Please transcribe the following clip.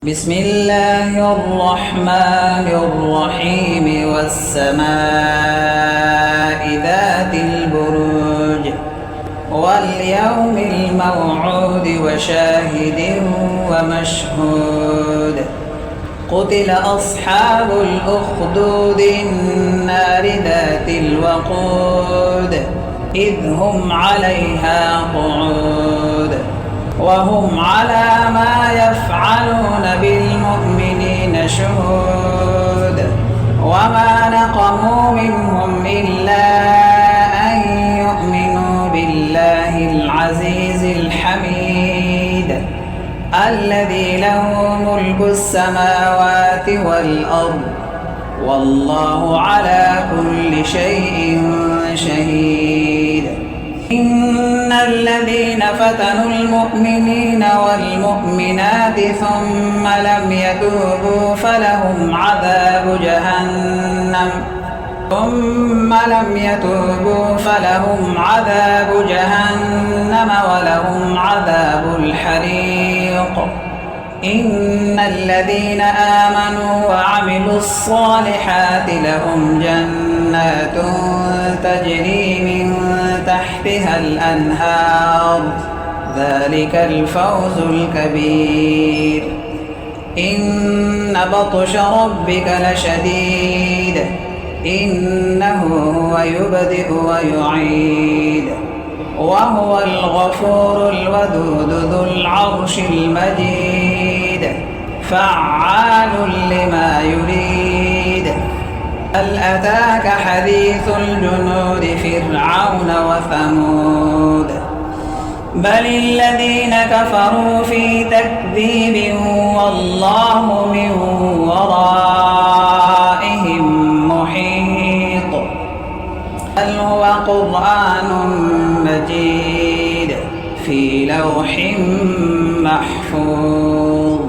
بسم الله الرحمن الرحيم والسماء ذات البروج واليوم الموعود وشاهد ومشهود قتل أصحاب الأخدود النار ذات الوقود إذ هم عليها قعود وهم على ما يفعلون بالمؤمنين شهود وما نقموا منهم إلا أن يؤمنوا بالله العزيز الحميد الذي له ملك السماوات والأرض والله على كل شيء شهيد. إن الذين فتنوا المؤمنين والمؤمنات ثم لم يتوبوا فلهم عذاب جهنم ولهم عذاب الحريق. إن الذين آمنوا وعملوا الصالحات لهم جنات تجري من تحتها الأنهار ذلك الفوز الكبير. إن بطش ربك لشديد إنه هو يبدئ ويعيد وهو الغفور الودود ذو العرش المجيد فعال لما يريد. هل أتاك حديث الجنود فرعون وثمود بل الذين كفروا في تكذيب والله من ورائهم محيط. بل هو قرآن مجيد في لوح محفوظ.